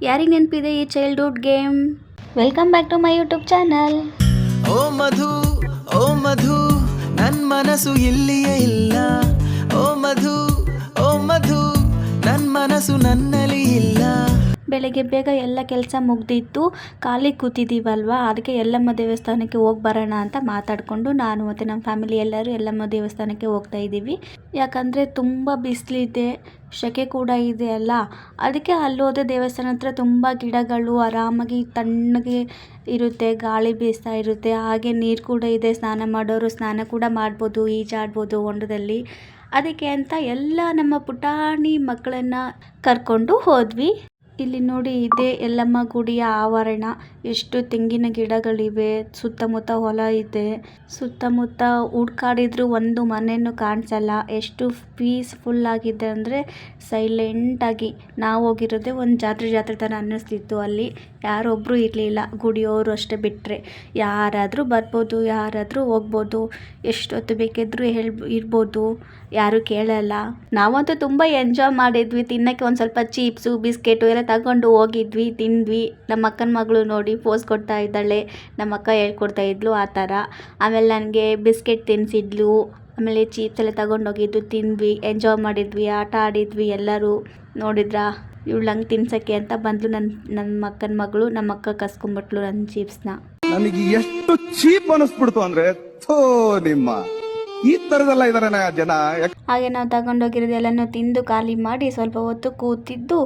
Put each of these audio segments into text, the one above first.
ಯಾರಿಗೆ ನೆನಪಿದೆ ಈ childhood game? Welcome back to my YouTube channel. ಓ ಮಧು, ಓ ಮಧು, ನನ್ ಮನಸ್ಸು ಇಲ್ಲಿಯೇ ಇಲ್ಲ. ಓ ಮಧು, ಓ ಮಧು, ನನ್ ಮನಸ್ಸು ನನ್ನಲ್ಲಿ ಇಲ್ಲ. ಬೆಳಗ್ಗೆ ಬೇಗ ಎಲ್ಲ ಕೆಲಸ ಮುಗ್ದಿತ್ತು, ಖಾಲಿ ಕೂತಿದ್ದೀವಲ್ವ, ಅದಕ್ಕೆ ಯಲ್ಲಮ್ಮ ದೇವಸ್ಥಾನಕ್ಕೆ ಹೋಗಿ ಬರೋಣ ಅಂತ ಮಾತಾಡಿಕೊಂಡು ನಾನು ಮತ್ತು ನಮ್ಮ ಫ್ಯಾಮಿಲಿ ಎಲ್ಲರೂ ಯಲ್ಲಮ್ಮ ದೇವಸ್ಥಾನಕ್ಕೆ ಹೋಗ್ತಾ ಇದ್ದೀವಿ. ಯಾಕಂದರೆ ತುಂಬ ಬಿಸಿಲಿದೆ, ಸೆಕೆ ಕೂಡ ಇದೆ ಅಲ್ಲ, ಅದಕ್ಕೆ ಅಲ್ಲೋದೆ ದೇವಸ್ಥಾನ ಹತ್ರ ತುಂಬ ಗಿಡಗಳು ಆರಾಮಾಗಿ ತಣ್ಣಗೆ ಇರುತ್ತೆ, ಗಾಳಿ ಬೀಸ್ತಾ ಇರುತ್ತೆ, ಹಾಗೆ ನೀರು ಕೂಡ ಇದೆ, ಸ್ನಾನ ಮಾಡೋರು ಸ್ನಾನ ಕೂಡ ಮಾಡ್ಬೋದು, ಈಜಾಡ್ಬೋದು ಹೊಂಡದಲ್ಲಿ. ಅದಕ್ಕೆ ಅಂತ ಎಲ್ಲ ನಮ್ಮ ಪುಟಾಣಿ ಮಕ್ಕಳನ್ನು ಕರ್ಕೊಂಡು ಹೋದ್ವಿ. ಇಲ್ಲಿ ನೋಡಿ, ಇದೆ ಯಲ್ಲಮ್ಮ ಗುಡಿಯ ಆವರಣ. ಎಷ್ಟು ತೆಂಗಿನ ಗಿಡಗಳಿವೆ, ಸುತ್ತಮುತ್ತ ಹೊಲ ಇದೆ, ಸುತ್ತಮುತ್ತ ಹುಡ್ಕಾಡಿದ್ರು ಒಂದು ಮನೆಯೂ ಕಾಣಿಸಲ್ಲ. ಎಷ್ಟು ಪೀಸ್ಫುಲ್ ಆಗಿದೆ ಅಂದರೆ ಸೈಲೆಂಟಾಗಿ. ನಾವು ಹೋಗಿರೋದೇ ಒಂದು ಜಾತ್ರೆ ಥರ ಅನ್ನಿಸ್ತಿತ್ತು. ಅಲ್ಲಿ ಯಾರೊಬ್ಬರು ಇರಲಿಲ್ಲ, ಗುಡಿಯವರು ಅಷ್ಟೇ ಬಿಟ್ಟರೆ. ಯಾರಾದರೂ ಬರ್ಬೋದು, ಯಾರಾದರೂ ಹೋಗ್ಬೋದು, ಎಷ್ಟೊತ್ತು ಬೇಕಿದ್ರೂ ಇರ್ಬೋದು, ಯಾರೂ ಕೇಳಲ್ಲ. ನಾವಂತೂ ತುಂಬ ಎಂಜಾಯ್ ಮಾಡಿದ್ವಿ. ತಿನ್ನೋಕ್ಕೆ ಒಂದು ಸ್ವಲ್ಪ ಚೀಪ್ಸು ಬಿಸ್ಕೆಟು ಎಲ್ಲ ತಗೊಂಡು ಹೋಗಿದ್ವಿ, ತಿಂದ್ವಿ. ನಮ್ಮ ಅಕ್ಕನ ಮಗಳು ನೋಡಿ ಪೋಸ್ ಕೊಡ್ತಾ ಇದ್ದಾಳೆ, ನಮ್ಮ ಅಕ್ಕ ಹೇಳ್ಕೊಡ್ತಾ ಇದ್ಲು ಆ ಥರ. ಆಮೇಲೆ ನನಗೆ ಬಿಸ್ಕೆಟ್ ತಿನ್ನಿಸಿದ್ಲು, ಆಮೇಲೆ ಚೀಪ್ಸ್ ಎಲ್ಲ ತಗೊಂಡೋಗಿದ್ದು ತಿಂದ್ವಿ, ಎಂಜಾಯ್ ಮಾಡಿದ್ವಿ, ಆಟ ಆಡಿದ್ವಿ ಎಲ್ಲರೂ. ನೋಡಿದ್ರಾ, ಇವಳು ಹಂಗೆ ತಿನ್ಸೋಕ್ಕೆ ಅಂತ ಬಂದ್ಲು ನನ್ನ ಅಕ್ಕನ ಮಗಳು. ನಮ್ಮ ಅಕ್ಕ ಕಸ್ಕೊಂಡ್ಬಿಟ್ಲು ನನ್ನ ಚೀಪ್ಸ್ನ. ನನಗೆ ಎಷ್ಟು ಚೀಪ್ ಅನಿಸ್ಬಿಡ್ತು ಅಂದ್ರೆ, ನಿಮ್ಮ ಈ ತರದೆಲ್ಲ ಇದಾರೆ ಜನ. ಹಾಗೆ ನಾವು ತಗೊಂಡೋಗಿರೋದೆಲ್ಲನೂ ತಿಂದು ಖಾಲಿ ಮಾಡಿ ಸ್ವಲ್ಪ ಹೊತ್ತು ಕೂತಿದ್ದು,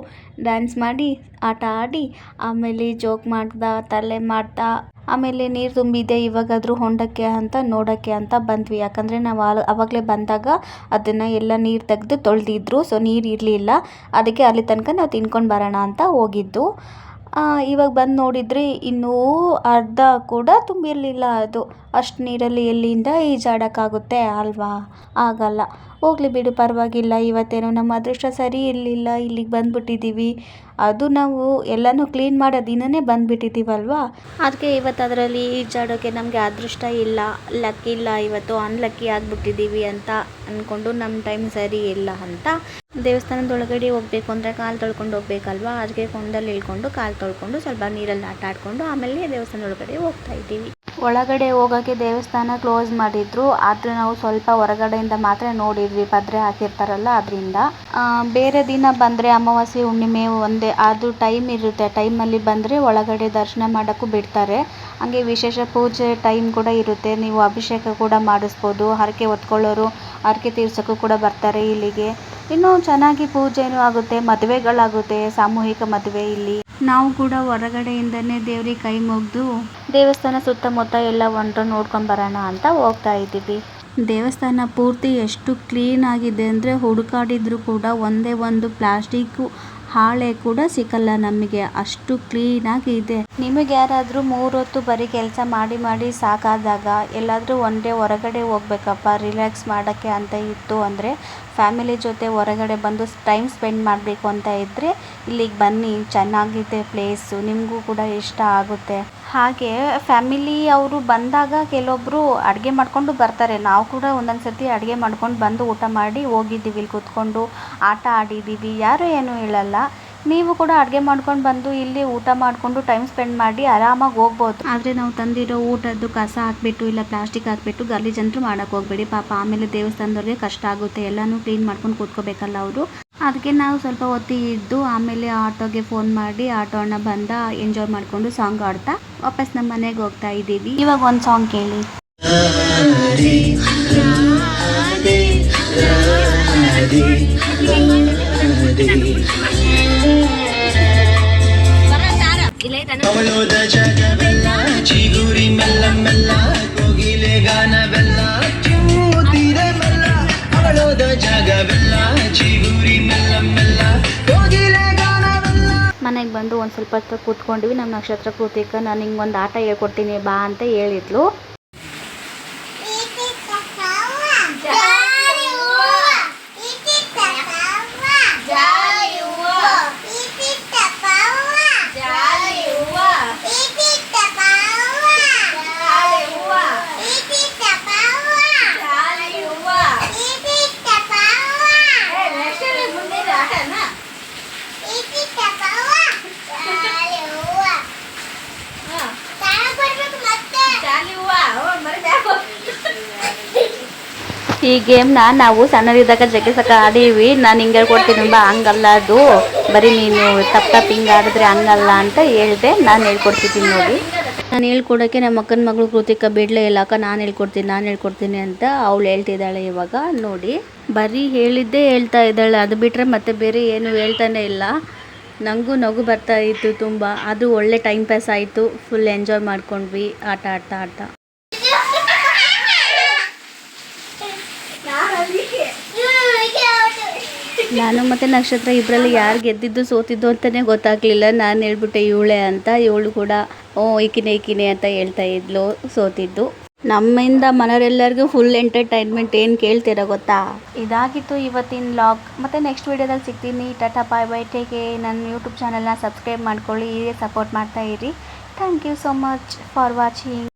ಡ್ಯಾನ್ಸ್ ಮಾಡಿ, ಆಟ ಆಡಿ, ಆಮೇಲೆ ಜೋಕ್ ಮಾಡ್ತಾ, ತಲೆ ಮಾಡ್ತಾ, ಆಮೇಲೆ ನೀರು ತುಂಬಿದೆ ಇವಾಗಾದರೂ ಹೊಂಡಕ್ಕೆ ಅಂತ ನೋಡೋಕ್ಕೆ ಅಂತ ಬಂದ್ವಿ. ಯಾಕಂದರೆ ನಾವು ಆವಾಗಲೇ ಬಂದಾಗ ಅದನ್ನು ಎಲ್ಲ ನೀರು ತೆಗೆದು ತೊಳೆದಿದ್ರು, ಸೊ ನೀರು ಇರಲಿಲ್ಲ. ಅದಕ್ಕೆ ಅಲ್ಲಿ ತನಕ ನಾವು ತಿನ್ಕೊಂಡು ಬರೋಣ ಅಂತ ಹೋಗಿದ್ದು. ಇವಾಗ ಬಂದು ನೋಡಿದರೆ ಇನ್ನೂ ಅರ್ಧ ಕೂಡ ತುಂಬಿರಲಿಲ್ಲ ಅದು. ಅಷ್ಟು ನೀರಲ್ಲಿ ಎಲ್ಲಿಂದ ಈಜಾಡೋಕ್ಕಾಗುತ್ತೆ ಅಲ್ವಾ? ಆಗಲ್ಲ. ಹೋಗಲಿ ಬಿಡು, ಪರವಾಗಿಲ್ಲ. ಇವತ್ತೇನೋ ನಮ್ಮ ಅದೃಷ್ಟ ಸರಿ ಇರಲಿಲ್ಲ, ಇಲ್ಲಿಗೆ ಬಂದುಬಿಟ್ಟಿದ್ದೀವಿ. ಅದು ನಾವು ಎಲ್ಲನೂ ಕ್ಲೀನ್ ಮಾಡೋ ದಿನವೇ ಬಂದುಬಿಟ್ಟಿದ್ದೀವಲ್ವಾ, ಅದಕ್ಕೆ ಇವತ್ತು ಅದರಲ್ಲಿ ಈಜಾಡೋಕ್ಕೆ ನಮಗೆ ಅದೃಷ್ಟ ಇಲ್ಲ, ಲಕ್ ಇಲ್ಲ, ಇವತ್ತು ಅನ್ಲಕ್ಕಿ ಆಗಿಬಿಟ್ಟಿದ್ದೀವಿ ಅಂತ ಅಂದ್ಕೊಂಡು ನಮ್ಮ ಟೈಮ್ ಸರಿ ಇಲ್ಲ ಅಂತ ದೇವಸ್ಥಾನದೊಳಗಡೆ ಹೋಗಬೇಕು ಅಂದರೆ ಕಾಲು ತೊಳ್ಕೊಂಡು ಹೋಗ್ಬೇಕಲ್ವ, ಅದಕ್ಕೆ ಕೊಂಡಲ್ಲಿ ಇಳ್ಕೊಂಡು ಕಾಲು ತೊಳ್ಕೊಂಡು ಸ್ವಲ್ಪ ನೀರಲ್ಲಿ ಆಟ ಆಡಿಕೊಂಡು ಆಮೇಲೆ ದೇವಸ್ಥಾನದೊಳಗಡೆ ಹೋಗ್ತಾ ಇದ್ದೀವಿ. ಒಳಗಡೆ ಹೋಗೋಕ್ಕೆ ದೇವಸ್ಥಾನ ಕ್ಲೋಸ್ ಮಾಡಿದ್ರು, ಆದರೆ ನಾವು ಸ್ವಲ್ಪ ಹೊರಗಡೆಯಿಂದ ಮಾತ್ರ ನೋಡಿದ್ವಿ, ಪದ್ರೆ ಹಾಕಿರ್ತಾರಲ್ಲ ಅದರಿಂದ. ಬೇರೆ ದಿನ ಬಂದರೆ ಅಮಾವಾಸ್ಯೆ ಹುಣ್ಣಿಮೆ ಒಂದೇ ಅದು ಟೈಮ್ ಇರುತ್ತೆ, ಟೈಮಲ್ಲಿ ಬಂದರೆ ಒಳಗಡೆ ದರ್ಶನ ಮಾಡೋಕ್ಕೂ ಬಿಡ್ತಾರೆ. ಹಾಗೆ ವಿಶೇಷ ಪೂಜೆ ಟೈಮ್ ಕೂಡ ಇರುತ್ತೆ, ನೀವು ಅಭಿಷೇಕ ಕೂಡ ಮಾಡಿಸ್ಬೋದು. ಹರಕೆ ಹೊತ್ಕೊಳ್ಳೋರು ಹರಕೆ ತೀರ್ಸೋಕ್ಕೂ ಕೂಡ ಬರ್ತಾರೆ ಇಲ್ಲಿಗೆ. ಇನ್ನೂ ಚೆನ್ನಾಗಿ ಪೂಜೆನೂ ಆಗುತ್ತೆ, ಮದುವೆಗಳಾಗುತ್ತೆ, ಸಾಮೂಹಿಕ ಮದುವೆ ಇಲ್ಲಿ. ನಾವು ಕೂಡ ಹೊರಗಡೆಯಿಂದನೇ ದೇವ್ರಿಗೆ ಕೈ ಮುಗಿದು ದೇವಸ್ಥಾನ ಸುತ್ತಮುತ್ತ ಎಲ್ಲ ಒಂಟು ನೋಡ್ಕೊಂಡು ಬರೋಣ ಅಂತ ಹೋಗ್ತಾ ಇದ್ದೀವಿ. ದೇವಸ್ಥಾನ ಪೂರ್ತಿ ಎಷ್ಟು ಕ್ಲೀನ್ ಆಗಿದೆ ಅಂದರೆ ಹುಡುಕಾಡಿದ್ರು ಕೂಡ ಒಂದೇ ಒಂದು ಪ್ಲಾಸ್ಟಿಕ್ಕು ಹಾಳೆ ಕೂಡ ಸಿಕ್ಕಲ್ಲ ನಮಗೆ, ಅಷ್ಟು ಕ್ಲೀನಾಗಿ ಇದೆ. ನಿಮಗೆ ಯಾರಾದರೂ 3 ಹೊತ್ತು ಬರೀ ಕೆಲಸ ಮಾಡಿ ಸಾಕಾದಾಗ ಎಲ್ಲಾದರೂ ಒನ್ ಡೇ ಹೊರಗಡೆ ಹೋಗ್ಬೇಕಪ್ಪ ರಿಲ್ಯಾಕ್ಸ್ ಮಾಡೋಕ್ಕೆ ಅಂತ ಇತ್ತು ಅಂದರೆ, ಫ್ಯಾಮಿಲಿ ಜೊತೆ ಹೊರಗಡೆ ಬಂದು ಟೈಮ್ ಸ್ಪೆಂಡ್ ಮಾಡಬೇಕು ಅಂತ ಇದ್ದರೆ ಇಲ್ಲಿಗೆ ಬನ್ನಿ, ಚೆನ್ನಾಗಿದೆ ಪ್ಲೇಸು, ನಿಮಗೂ ಕೂಡ ಇಷ್ಟ ಆಗುತ್ತೆ. ಹಾಗೆ ಫ್ಯಾಮಿಲಿ ಅವರು ಬಂದಾಗ ಕೆಲವೊಬ್ಬರು ಅಡುಗೆ ಮಾಡ್ಕೊಂಡು ಬರ್ತಾರೆ. ನಾವು ಕೂಡ ಒಂದೊಂದು ಸರ್ತಿ ಅಡುಗೆ ಮಾಡ್ಕೊಂಡು ಬಂದು ಊಟ ಮಾಡಿ ಹೋಗಿದ್ದೀವಿ, ಇಲ್ಲಿ ಕೂತ್ಕೊಂಡು ಆಟ ಆಡಿದ್ದೀವಿ, ಯಾರೂ ಏನೂ ಹೇಳಲ್ಲ. ನೀವು ಕೂಡ ಅಡುಗೆ ಮಾಡ್ಕೊಂಡು ಬಂದು ಇಲ್ಲಿ ಊಟ ಮಾಡಿಕೊಂಡು ಟೈಮ್ ಸ್ಪೆಂಡ್ ಮಾಡಿ ಆರಾಮಾಗಿ ಹೋಗ್ಬೋದು. ಆದರೆ ನಾವು ತಂದಿರೋ ಊಟದ್ದು ಕಸ ಹಾಕ್ಬಿಟ್ಟು ಇಲ್ಲ ಪ್ಲಾಸ್ಟಿಕ್ ಹಾಕ್ಬಿಟ್ಟು ಗಲೀಜಂತೂ ಮಾಡೋಕ್ಕೆ ಹೋಗಬೇಡಿ, ಪಾಪ ಆಮೇಲೆ ದೇವಸ್ಥಾನದವ್ರಿಗೆ ಕಷ್ಟ ಆಗುತ್ತೆ, ಎಲ್ಲನೂ ಕ್ಲೀನ್ ಮಾಡ್ಕೊಂಡು ಕೂತ್ಕೋಬೇಕಲ್ಲ ಅವರು. ಅದಕ್ಕೆ ನಾವು ಸ್ವಲ್ಪ ಹೊತ್ತು ಇದ್ದು ಆಮೇಲೆ ಆಟೋಗೆ ಫೋನ್ ಮಾಡಿ ಆಟೋ ಅಣ್ಣ ಬಂದ, ಎಂಜಾಯ್ ಮಾಡಿಕೊಂಡು ಸಾಂಗ್ ಆಡ್ತಾ ವಾಪಸ್ ನಮ್ಮ ಮನೆಗೆ ಹೋಗ್ತಾ ಇದ್ದೀವಿ. ಇವಾಗ ಒಂದು ಸಾಂಗ್ ಕೇಳಿ. ಅವಳೋದ ಜಗವೆಲ್ಲ ಚಿಗುರಿ ಮೆಲ್ಲ ಮೆಲ್ಲ ಕೋಗಿಲೆ ಗಾನವೆಲ್ಲ ಚೂತಿರೆ ಮೆಲ್ಲ. ಅವಳೋದ ಜಗವೆಲ್ಲ ಚಿಗುರಿ ಮೆಲ್ಲ ಮೆಲ್ಲ ಕೋಗಿಲೆ ಗಾನವೆಲ್ಲ. ಮನೆಗೆ ಬಂದು ಒಂದು ಸ್ವಲ್ಪ ಹೊತ್ತು ಕೂತ್ಕೊಂಡಿವಿ. ನಮ್ಮ ನಕ್ಷತ್ರ ಕೃತಿಕ ನಾನು ಹಿಂಗೊಂದು ಆಟ ಹೇಳ್ಕೊಡ್ತೀನಿ ಬಾ ಅಂತ ಹೇಳಿದ್ಲು. ಈ ಗೇಮ್ನ ನಾವು ಸಣ್ಣದಿದ್ದಾಗ ಜಗ್ಗಿಸಕ ಆಡೀವಿ. ನಾನು ಹಿಂಗೆ ಹೇಳ್ಕೊಡ್ತೀನಿ ಬಾ, ಹಂಗಲ್ಲ ಅದು, ಬರೀ ನೀನು ತಪ್ಪು ಹಿಂಗೆ ಆಡಿದ್ರೆ ಹಂಗಲ್ಲ ಅಂತ ಹೇಳಿದೆ. ನಾನು ಹೇಳ್ಕೊಡ್ತಿದ್ದೀನಿ ನೋಡಿ. ನಾನು ಹೇಳ್ಕೊಡೋಕ್ಕೆ ನಮ್ಮ ಅಕ್ಕನ ಮಗಳು ಕೃತಿಕ ಬಿಡಲೇ ಇಲ್ಲ. ಅಕ್ಕ ನಾನು ಹೇಳ್ಕೊಡ್ತೀನಿ ಅಂತ ಅವಳು ಹೇಳ್ತಿದ್ದಾಳೆ ಇವಾಗ ನೋಡಿ. ಬರೀ ಹೇಳಿದ್ದೇ ಹೇಳ್ತಾ ಇದ್ದಾಳೆ, ಅದು ಬಿಟ್ಟರೆ ಮತ್ತೆ ಬೇರೆ ಏನು ಹೇಳ್ತಾನೆ ಇಲ್ಲ. ನನಗೂ ನಗು ಬರ್ತಾ ಇತ್ತು ತುಂಬ. ಅದು ಒಳ್ಳೆ ಟೈಮ್ ಪಾಸ್ ಆಯಿತು. ಫುಲ್ ಎಂಜಾಯ್ ಮಾಡ್ಕೊಂಡ್ವಿ ಆಟ ಆಡ್ತಾ. ನಾನು ಮತ್ತು ನಕ್ಷತ್ರ ಇಬ್ಬರಲ್ಲಿ ಯಾರು ಗೆದ್ದಿದ್ದು ಸೋತಿದ್ದು ಅಂತಲೇ ಗೊತ್ತಾಗಲಿಲ್ಲ. ನಾನು ಹೇಳ್ಬಿಟ್ಟೆ ಇವಳೆ ಅಂತ. ಇವಳು ಕೂಡ ಈಕಿನೇ ಅಂತ ಹೇಳ್ತಾ ಇದ್ಲು ಸೋತಿದ್ದು. ನಮ್ಮಿಂದ ಮನೆಯವರೆಲ್ಲರಿಗೂ ಫುಲ್ ಎಂಟರ್ಟೈನ್ಮೆಂಟ್. ಏನು ಕೇಳ್ತೀರಾ ಗೊತ್ತಾ? ಇದಾಗಿತ್ತು ಇವತ್ತಿನ ವ್ಲಾಗ್. ಮತ್ತು ನೆಕ್ಸ್ಟ್ ವೀಡಿಯೋದಲ್ಲಿ ಸಿಗ್ತೀನಿ. Tata bye bye, take care. ನನ್ನ ಯೂಟ್ಯೂಬ್ ಚಾನಲ್ನ ಸಬ್ಸ್ಕ್ರೈಬ್ ಮಾಡ್ಕೊಳ್ಳಿ, ಹೀಗೆ ಸಪೋರ್ಟ್ ಮಾಡ್ತಾ ಇರಿ. Thank you so much for watching.